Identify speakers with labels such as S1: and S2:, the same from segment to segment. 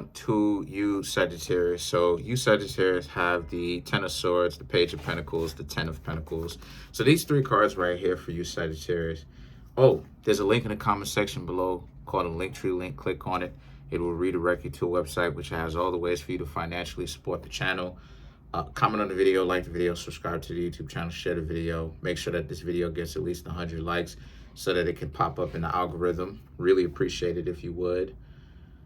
S1: want to you Sagittarius. So you Sagittarius have the Ten of Swords, the Page of Pentacles, the Ten of Pentacles. So these three cards right here for you Sagittarius. Oh, there's a link in the comment section below called a Linktree link. Click on it. It will redirect you to a website which has all the ways for you to financially support the channel. Comment on the video, like the video, subscribe to the YouTube channel, share the video. Make sure that this video gets at least 100 likes so that it can pop up in the algorithm. Really appreciate it if you would.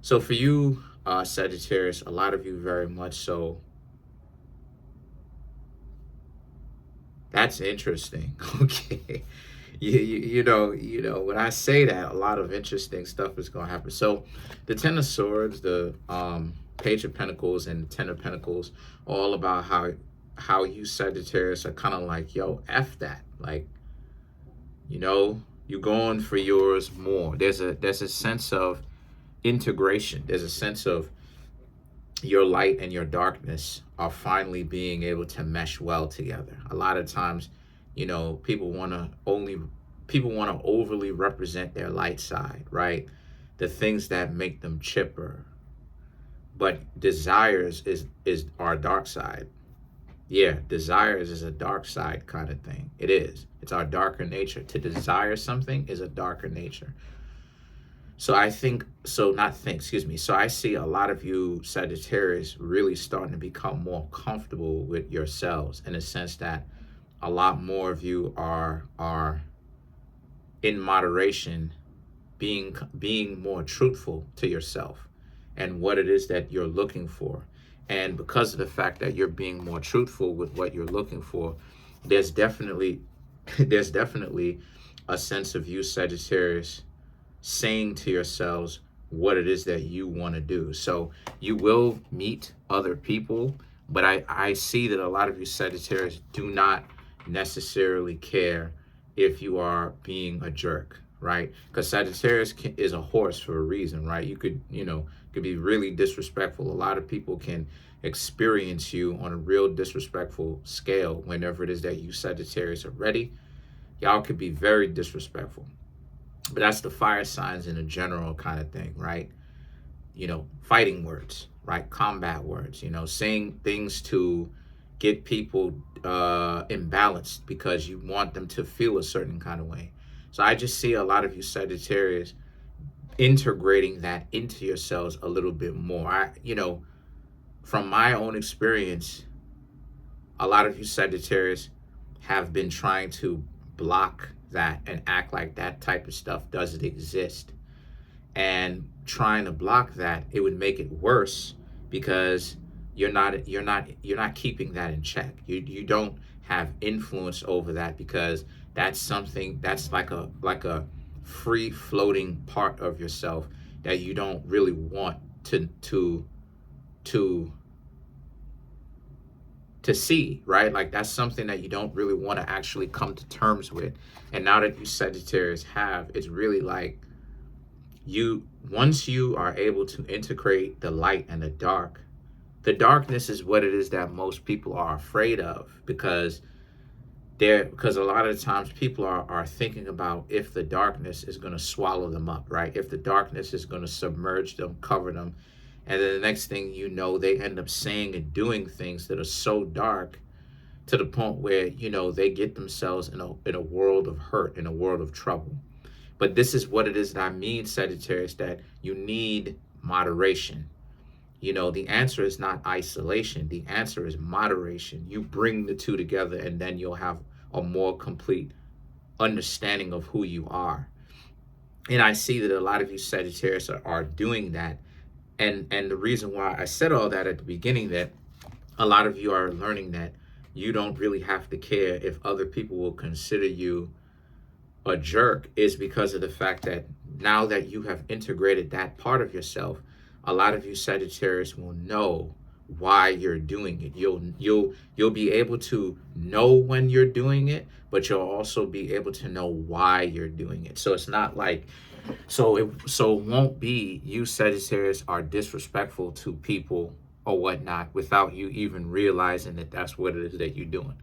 S1: So for you, Sagittarius, a lot of you very much so. That's interesting. Okay. You know, when I say that, a lot of interesting stuff is going to happen. So the Ten of Swords, the Page of Pentacles, and the Ten of Pentacles, all about how you Sagittarius are kind of like, yo, F that. Like, you know, you going for yours more. There's a sense of integration. There's a sense of your light and your darkness are finally being able to mesh well together. A lot of times, you know, people want to overly represent their light side, right? The things that make them chipper. But desires is our dark side. Yeah, desires is a dark side kind of thing. It is. It's our darker nature. To desire something is a darker nature. So I see a lot of you Sagittarius really starting to become more comfortable with yourselves, in a sense that a lot more of you are in moderation, being more truthful to yourself and what it is that you're looking for. And because of the fact that you're being more truthful with what you're looking for, there's definitely a sense of you Sagittarius saying to yourselves what it is that you want to do. So you will meet other people, but I see that a lot of you Sagittarius do not necessarily care if you are being a jerk, right? Because Sagittarius is a horse for a reason, right? You could be really disrespectful. A lot of people can experience you on a real disrespectful scale whenever it is that you Sagittarius are ready. Y'all could be very disrespectful. But that's the fire signs in a general kind of thing, right? You know, fighting words, right? Combat words, you know, saying things to get people imbalanced because you want them to feel a certain kind of way. So I just see a lot of you Sagittarius integrating that into yourselves a little bit more. From my own experience, a lot of you Sagittarius have been trying to block that and act like that type of stuff doesn't exist. And trying to block that, it would make it worse because you're not keeping that in check. You don't have influence over that because that's something that's like a free floating part of yourself that you don't really want to see, right? Like that's something that you don't really want to actually come to terms with. And now that you Sagittarius have, it's really like once you are able to integrate the light and the darkness is what it is that most people are afraid of, because a lot of times people are thinking about if the darkness is going to swallow them up, right? If the darkness is going to submerge them, cover them. And then the next thing you know, they end up saying and doing things that are so dark to the point where, you know, they get themselves in a world of hurt, in a world of trouble. But this is what it is that I mean, Sagittarius, that you need moderation. You know, the answer is not isolation. The answer is moderation. You bring the two together and then you'll have a more complete understanding of who you are. And I see that a lot of you Sagittarius are doing that. And the reason why I said all that at the beginning, that a lot of you are learning that you don't really have to care if other people will consider you a jerk, is because of the fact that now that you have integrated that part of yourself, a lot of you Sagittarius will know why you're doing it. You'll be able to know when you're doing it, but you'll also be able to know why you're doing it. So it's not like So it won't be you Sagittarius are disrespectful to people or whatnot without you even realizing that that's what it is that you're doing.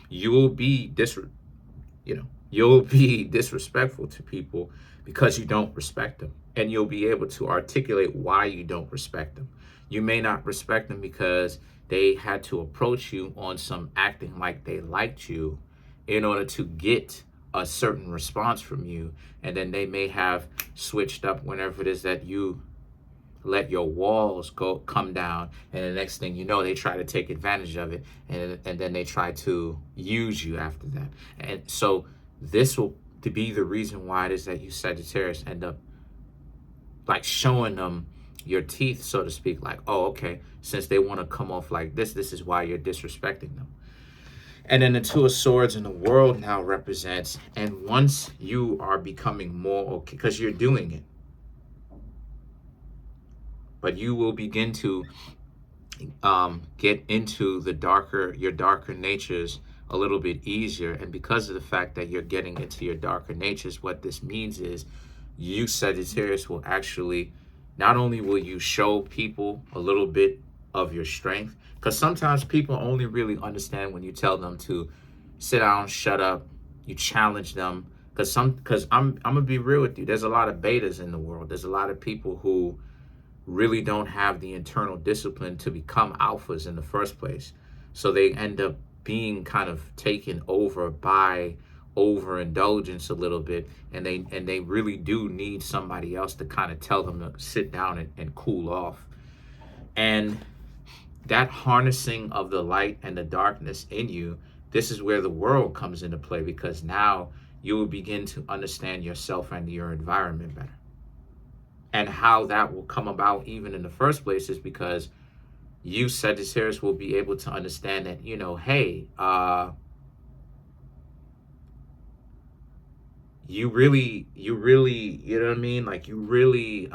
S1: You'll be disrespectful to people because you don't respect them. And you'll be able to articulate why you don't respect them. You may not respect them because they had to approach you on some acting like they liked you in order to get a certain response from you. And then they may have switched up whenever it is that you let your walls come down, and the next thing you know, they try to take advantage of it, and then they try to use you after that. And so this will to be the reason why it is that you Sagittarius end up like showing them your teeth, so to speak, like, oh, okay, since they want to come off like this is why you're disrespecting them. And then the Two of Swords in the world now represents, and once you are becoming more okay, because you're doing it, but you will begin to get into your darker natures a little bit easier. And because of the fact that you're getting into your darker natures, what this means is you, Sagittarius, will actually, not only will you show people a little bit of your strength, because sometimes people only really understand when you tell them to sit down, shut up, you challenge them. Because I'm gonna be real with you, there's a lot of betas in the world. There's a lot of people who really don't have the internal discipline to become alphas in the first place. So they end up being kind of taken over by overindulgence a little bit, and they really do need somebody else to kind of tell them to sit down and cool off. And that harnessing of the light and the darkness in you, this is where the world comes into play, because now you will begin to understand yourself and your environment better. And how that will come about even in the first place is because you, Sagittarius, will be able to understand that, you know, hey, you really, you know what I mean? Like you really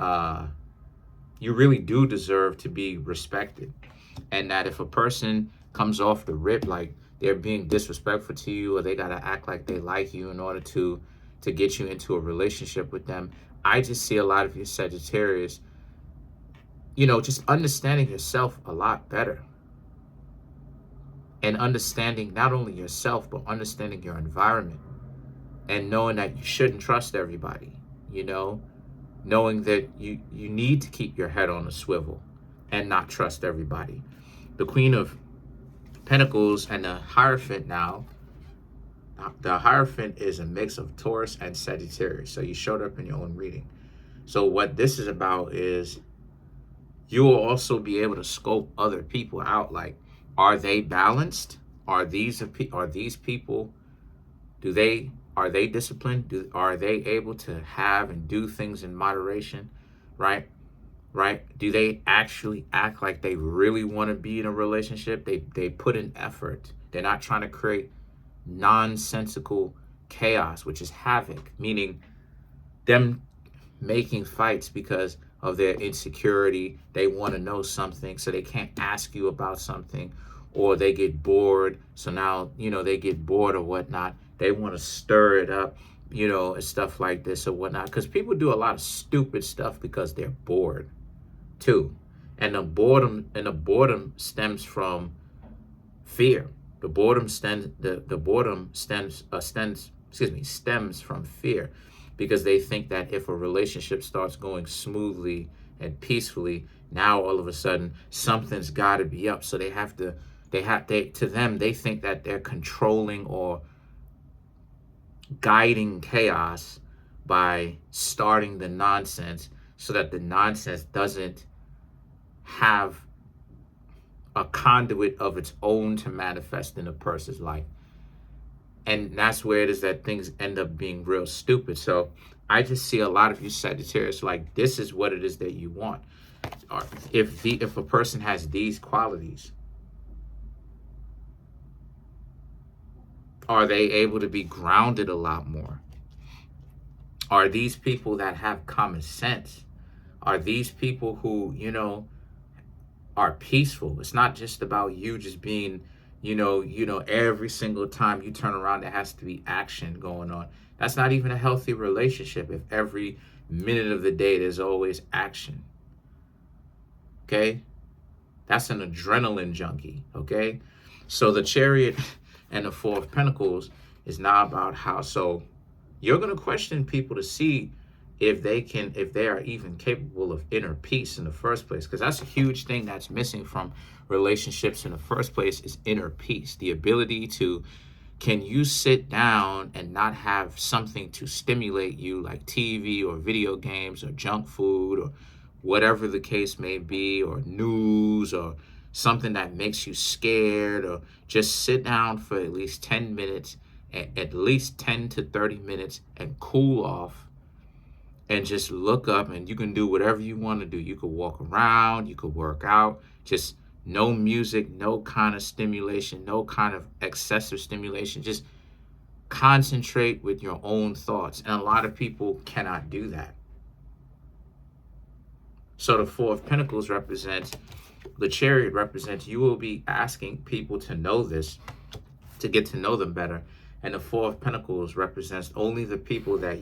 S1: do deserve to be respected. And that if a person comes off the rip like they're being disrespectful to you, or they got to act like they like you in order to get you into a relationship with them, I just see a lot of you Sagittarius, you know, just understanding yourself a lot better. And understanding not only yourself, but understanding your environment. And knowing that you shouldn't trust everybody, you know, knowing that you need to keep your head on a swivel and not trust everybody. The Queen of Pentacles and the Hierophant now, the Hierophant is a mix of Taurus and Sagittarius. So you showed up in your own reading. So what this is about is you will also be able to scope other people out. Like, are they balanced? Are these people, are they disciplined? Are they able to have and do things in moderation, right? Do they actually act like they really want to be in a relationship? They put in effort. They're not trying to create nonsensical chaos, which is havoc, meaning them making fights because of their insecurity. They want to know something, so they can't ask you about something, or they get bored. So now, you know, they get bored or whatnot. They want to stir it up, you know, and stuff like this or whatnot. Because people do a lot of stupid stuff because they're bored too. And the boredom stems from fear. The boredom stems from fear, because they think that if a relationship starts going smoothly and peacefully, now all of a sudden something's got to be up. So they think that they're controlling or guiding chaos by starting the nonsense, so that the nonsense doesn't have a conduit of its own to manifest in a person's life. And that's where it is that things end up being real stupid. So I just see a lot of you Sagittarius, like, this is what it is that you want. Or if a person has these qualities, are they able to be grounded a lot more? Are these people that have common sense? Are these people who, you know, are peaceful? It's not just about you just being, you know, every single time you turn around, there has to be action going on. That's not even a healthy relationship if every minute of the day there's always action. Okay? That's an adrenaline junkie. Okay? So the Chariot and the Four of Pentacles is now about how, so you're going to question people to see if they are even capable of inner peace in the first place, because that's a huge thing that's missing from relationships in the first place, is inner peace. The ability to, can you sit down and not have something to stimulate you like TV or video games or junk food or whatever the case may be, or news or something that makes you scared, or just sit down for at least 10 minutes, at least 10 to 30 minutes, and cool off and just look up, and you can do whatever you want to do. You could walk around, you could work out, just no music, no kind of stimulation, no kind of excessive stimulation. Just concentrate with your own thoughts. And a lot of people cannot do that. So the Four of Pentacles represents, the Chariot represents, you will be asking people to know this, to get to know them better. And the Four of Pentacles represents only the people that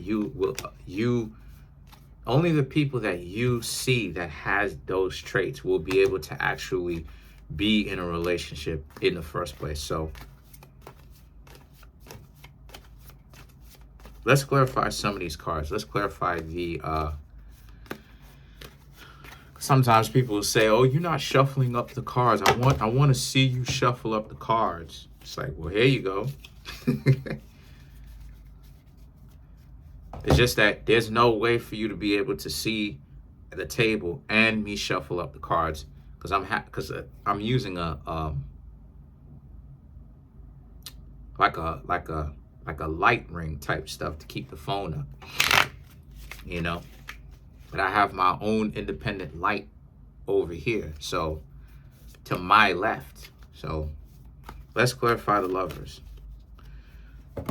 S1: only the people that you see that has those traits will be able to actually be in a relationship in the first place. So let's clarify some of these cards. Let's clarify the sometimes people will say, oh, you're not shuffling up the cards. I want to see you shuffle up the cards. It's like, well, here you go. It's just that there's no way for you to be able to see the table and me shuffle up the cards, because I'm using a like a light ring type stuff to keep the phone up, you know. But I have my own independent light over here, so to my left. So let's clarify the Lovers.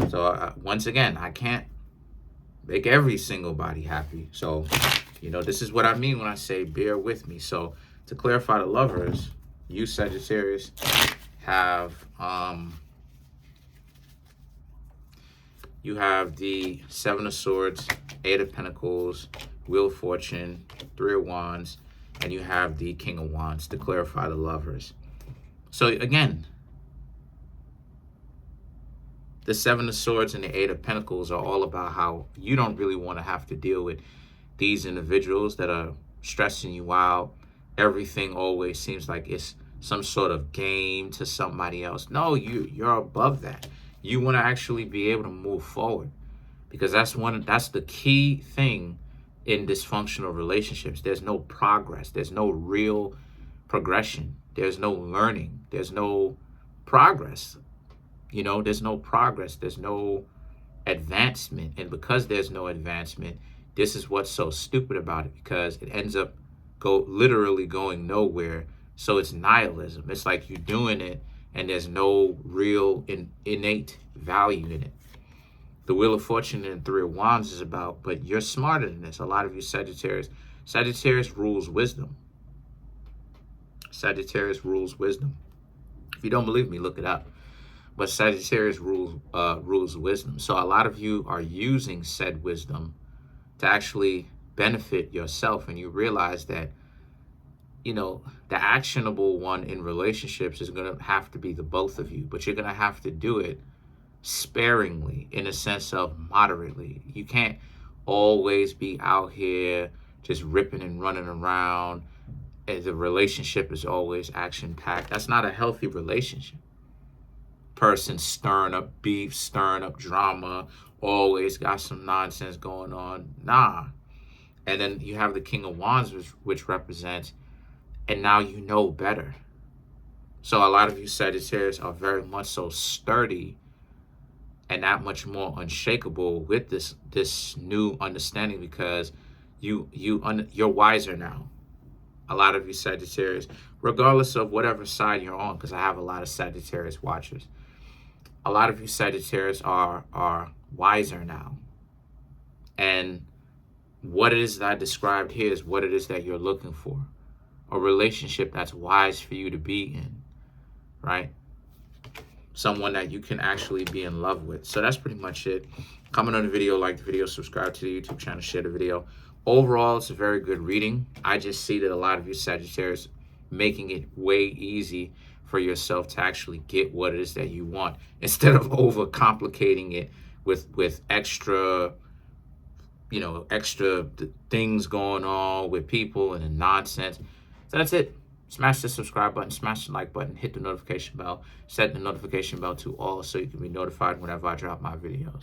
S1: So once again, I can't make every single body happy. So, you know, this is what I mean when I say bear with me. So to clarify the Lovers, you Sagittarius have you have the Seven of Swords, Eight of Pentacles, Wheel of Fortune, Three of Wands, and you have the King of Wands to clarify the Lovers. So again, the Seven of Swords and the Eight of Pentacles are all about how you don't really want to have to deal with these individuals that are stressing you out. Everything always seems like it's some sort of game to somebody else. No, you're above that. You want to actually be able to move forward, because that's the key thing in dysfunctional relationships. There's no progress. There's no real progression. There's no learning. There's no progress. You know, there's no progress. There's no advancement. And because there's no advancement, this is what's so stupid about it, because it ends up literally going nowhere. So it's nihilism. It's like you're doing it and there's no real innate value in it. The Wheel of Fortune and Three of Wands is about, but you're smarter than this. A lot of you Sagittarius rules wisdom. Sagittarius rules wisdom. If you don't believe me, look it up. But Sagittarius rules wisdom. So a lot of you are using said wisdom to actually benefit yourself, and you realize that, you know, the actionable one in relationships is going to have to be the both of you, but you're going to have to do it sparingly, in a sense of moderately. You can't always be out here just ripping and running around, and the relationship is always action-packed. That's not a healthy relationship. Person stirring up beef, stirring up drama, always got some nonsense going on. Nah. And then you have the King of Wands, which represents, and now you know better. So a lot of you Sagittarius are very much so sturdy and that much more unshakable with this new understanding, because you're wiser now. A lot of you Sagittarius, regardless of whatever side you're on, because I have a lot of Sagittarius watchers, a lot of you Sagittarius are wiser now. And what it is that I described here is what it is that you're looking for. A relationship that's wise for you to be in, right? Someone that you can actually be in love with. So that's pretty much it. Comment on the video, like the video, subscribe to the YouTube channel, share the video. Overall, it's a very good reading. I just see that a lot of you Sagittarius making it way easy for yourself to actually get what it is that you want, instead of overcomplicating it with extra, extra things going on with people and the nonsense. So that's it. Smash the subscribe button, smash the like button, hit the notification bell, set the notification bell to all so you can be notified whenever I drop my videos.